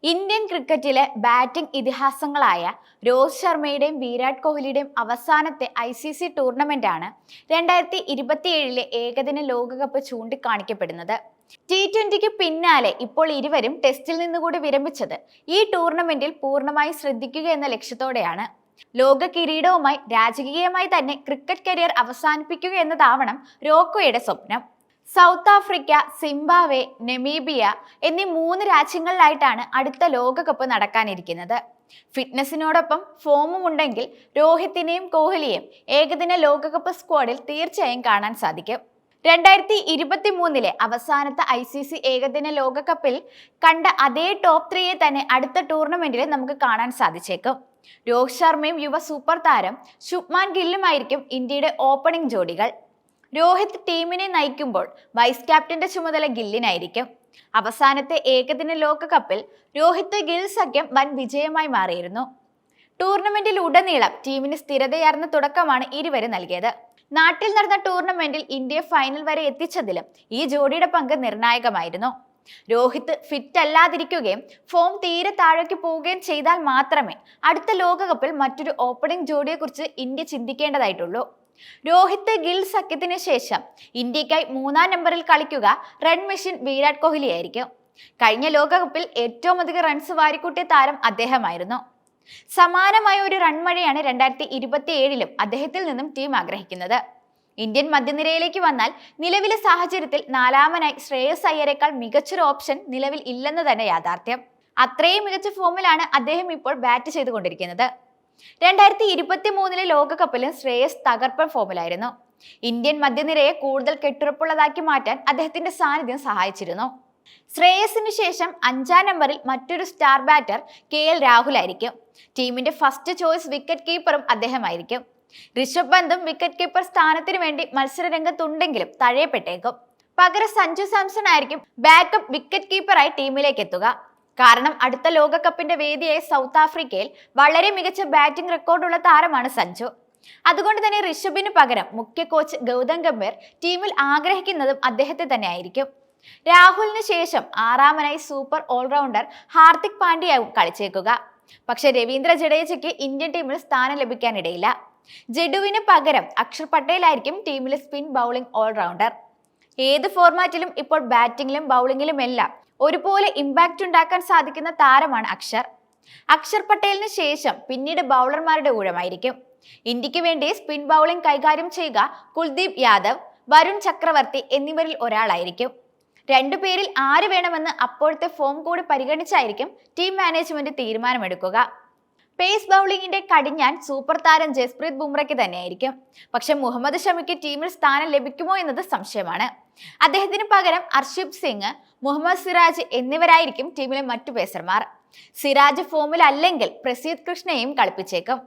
Indian ക്രിക്കറ്റിലെ batting ഇതിഹാസങ്ങളായ Rohit ശർമ്മയുടെയും Virat കോഹ്ലിയുടെയും അവസാനത്തെ ICC ടൂർണമെന്റാണ് 2027 ഏകദിന ലോകകപ്പ് ചൂണ്ടിക്കാണിക്കപ്പെടുന്നത്. T20ക്ക് പിന്നാലെ ഇപ്പോൾ ഇരുവരും ടെസ്റ്റിൽ നിന്നുകൂടി വിരമിച്ചത് ഈ ടൂർണമെന്റിൽ പൂർണ്ണമായി ശ്രദ്ധിക്കുക എന്ന ലക്ഷ്യത്തോടെയാണ്. ലോക കിരീടവുമായി രാജകീയമായി തന്നെ ക്രിക്കറ്റ് കരിയർ അവസാനിപ്പിക്കുക എന്നതാവണം റോക്കോയുടെ സ്വപ്നം. സൗത്ത് ആഫ്രിക്ക, സിംബാബ്വെ, നമീബിയ എന്നീ 3 രാജ്യങ്ങളിലായിട്ടാണ് അടുത്ത ലോകകപ്പ് നടക്കാനിരിക്കുന്നത്. ഫിറ്റ്നസിനോടൊപ്പം ഫോമും ഉണ്ടെങ്കിൽ രോഹിത്തിനെയും കോഹ്ലിയെയും ഏകദിന ലോകകപ്പ് സ്ക്വാഡിൽ തീർച്ചയായും കാണാൻ സാധിക്കും. 2023 അവസാനത്തെ ICC ഏകദിന ലോകകപ്പിൽ കണ്ട അതേ ടോപ്പ് 3 തന്നെ അടുത്ത ടൂർണമെന്റിൽ നമുക്ക് കാണാൻ സാധിച്ചേക്കും. രോഹിത് ശർമ്മയും യുവ സൂപ്പർ താരം ശുഭ്മാൻ ഗില്ലുമായിരിക്കും ഇന്ത്യയുടെ ഓപ്പണിംഗ് ജോഡികൾ. രോഹിത് ടീമിനെ നയിക്കുമ്പോൾ വൈസ് ക്യാപ്റ്റന്റെ ചുമതല ഗില്ലിനായിരിക്കും. അവസാനത്തെ ഏകദിന ലോകകപ്പിൽ രോഹിത് ഗിൽ സഖ്യം വൻ വിജയമായി മാറിയിരുന്നു. ടൂർണമെന്റിൽ ഉടനീളം ടീമിന് സ്ഥിരതയാർന്ന തുടക്കമാണ് ഇരുവരും നൽകിയത്. നാട്ടിൽ നടന്ന ടൂർണമെന്റിൽ ഇന്ത്യയെ ഫൈനൽ വരെ എത്തിച്ചതിലും ഈ ജോഡിയുടെ പങ്ക് നിർണായകമായിരുന്നു. രോഹിത് ഫിറ്റ് അല്ലാതിരിക്കുകയും ഫോം തീരെ താഴേക്ക് പോവുകയും ചെയ്താൽ മാത്രമേ അടുത്ത ലോകകപ്പിൽ മറ്റൊരു ഓപ്പണിംഗ് ജോഡിയെക്കുറിച്ച് ഇന്ത്യ ചിന്തിക്കേണ്ടതായിട്ടുള്ളൂ. രോഹിത് ഗിൽ സഖ്യത്തിന് ശേഷം ഇന്ത്യക്കായി 3-ാം നമ്പറിൽ കളിക്കുക റൺ മെഷീൻ വിരാട് കോഹ്ലി ആയിരിക്കും. കഴിഞ്ഞ ലോകകപ്പിൽ ഏറ്റവും അധികം റൺസ് വാരിക്കൂട്ടിയ താരം അദ്ദേഹമായിരുന്നു. സമാനമായ ഒരു റൺമഴയാണ് 2027 അദ്ദേഹത്തിൽ നിന്നും ടീം ആഗ്രഹിക്കുന്നത്. ഇന്ത്യൻ മധ്യനിരയിലേക്ക് വന്നാൽ നിലവിലെ സാഹചര്യത്തിൽ 4-ാമനായി ശ്രേയസ് അയ്യരേക്കാൾ മികച്ചൊരു ഓപ്ഷൻ നിലവിൽ ഇല്ലെന്ന് തന്നെ യാഥാർത്ഥ്യം. അത്രയും മികച്ച ഫോമിലാണ് അദ്ദേഹം ഇപ്പോൾ ബാറ്റ് ചെയ്തുകൊണ്ടിരിക്കുന്നത്. 2023 ലോകകപ്പിലും ശ്രേയസ് തകർപ്പൻ ഫോമിലായിരുന്നു. ഇന്ത്യൻ മധ്യനിരയെ കൂടുതൽ കെട്ടുറപ്പുള്ളതാക്കി മാറ്റാൻ അദ്ദേഹത്തിന്റെ സാന്നിധ്യം സഹായിച്ചിരുന്നു. ശ്രേയസിന് ശേഷം 5-ാം നമ്പറിൽ മറ്റൊരു സ്റ്റാർ ബാറ്റർ KL രാഹുൽ ആയിരിക്കും. ടീമിന്റെ ഫസ്റ്റ് ചോയ്സ് വിക്കറ്റ് കീപ്പറും അദ്ദേഹമായിരിക്കും. ഋഷഭ് പന്തും വിക്കറ്റ് കീപ്പർ സ്ഥാനത്തിന് വേണ്ടി മത്സര രംഗത്തുണ്ടെങ്കിലും തഴയപ്പെട്ടേക്കും. പകരം സഞ്ജു സാംസൺ ആയിരിക്കും ബാക്കപ്പ് വിക്കറ്റ് കീപ്പറായി ടീമിലേക്ക് എത്തുക. കാരണം അടുത്ത ലോകകപ്പിന്റെ വേദിയായ സൗത്ത് ആഫ്രിക്കയിൽ വളരെ മികച്ച ബാറ്റിംഗ് റെക്കോർഡുള്ള താരമാണ് സഞ്ജു. അതുകൊണ്ട് തന്നെ ഋഷഭിന് പകരം മുഖ്യ കോച്ച് ഗൗതം ഗംഭീർ ടീമിൽ ആഗ്രഹിക്കുന്നതും അദ്ദേഹത്തെ തന്നെ ആയിരിക്കും. രാഹുലിന് ശേഷം 6-ാമനായി സൂപ്പർ ഓൾറൗണ്ടർ ഹാർദിക് പാണ്ഡ്യയാവും കളിച്ചേക്കുക. പക്ഷെ രവീന്ദ്ര ജഡേജയ്ക്ക് ഇന്ത്യൻ ടീമിൽ സ്ഥാനം ലഭിക്കാനിടയില്ല. ജഡുവിന് പകരം അക്ഷർ പട്ടേൽ ആയിരിക്കും ടീമിലെ സ്പിൻ ബൗളിംഗ് ഓൾറൗണ്ടർ. ഏത് ഫോർമാറ്റിലും ഇപ്പോൾ ബാറ്റിംഗിലും ബൗളിംഗിലും എല്ലാം ഒരുപോലെ ഇമ്പാക്റ്റ് ഉണ്ടാക്കാൻ സാധിക്കുന്ന താരമാണ് അക്ഷർ പട്ടേലിന് ശേഷം പിന്നീട് ബൗളർമാരുടെ ഊഴമായിരിക്കും. ഇന്ത്യക്ക് വേണ്ടി സ്പിൻ ബൗളിംഗ് കൈകാര്യം ചെയ്യുക കുൽദീപ് യാദവ്, വരുൺ ചക്രവർത്തി എന്നിവരിൽ ഒരാളായിരിക്കും. 2 പേരിൽ ആര് വേണമെന്ന് അപ്പോഴത്തെ ഫോം കൂടി പരിഗണിച്ചായിരിക്കും ടീം മാനേജ്മെന്റ് തീരുമാനമെടുക്കുക. പേസ് ബൗളിംഗിന്റെ കടിഞ്ഞാൻ സൂപ്പർ താരം ജസ്പ്രീത് ബുംറയ്ക്ക് തന്നെയായിരിക്കും. പക്ഷെ മുഹമ്മദ് ഷമിക്ക് ടീമിൽ സ്ഥാനം ലഭിക്കുമോ എന്നത് സംശയമാണ്. അദ്ദേഹത്തിന് പകരം അർഷിബ് സിംഗ്, മുഹമ്മദ് സിറാജ് എന്നിവരായിരിക്കും ടീമിലെ മറ്റു പേസർമാർ. സിറാജ് ഫോമിൽ അല്ലെങ്കിൽ പ്രസീദ് കൃഷ്ണയെയും കളിപ്പിച്ചേക്കും.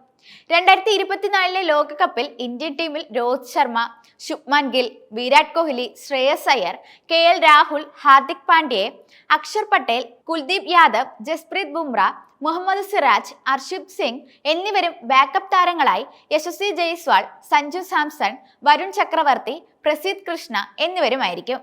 2024 ലോകകപ്പിൽ ഇന്ത്യൻ ടീമിൽ രോഹിത് ശർമ്മ, ശുഭ്മാൻ ഗിൽ, വിരാട് കോഹ്ലി, ശ്രേയസ് അയ്യർ, KL രാഹുൽ, ഹാർദിക് പാണ്ഡ്യ, അക്ഷർ പട്ടേൽ, കുൽദീപ് യാദവ്, ജസ്പ്രീത് ബുംറ, മുഹമ്മദ് സിറാജ്, അർഷിബ് സിംഗ് എന്നിവരും ബാക്കപ്പ് താരങ്ങളായി യശസ്വി ജയ്സ്വാൾ, സഞ്ജു സാംസൺ, വരുൺ ചക്രവർത്തി, പ്രസീദ് കൃഷ്ണ എന്നിവരുമായിരിക്കും.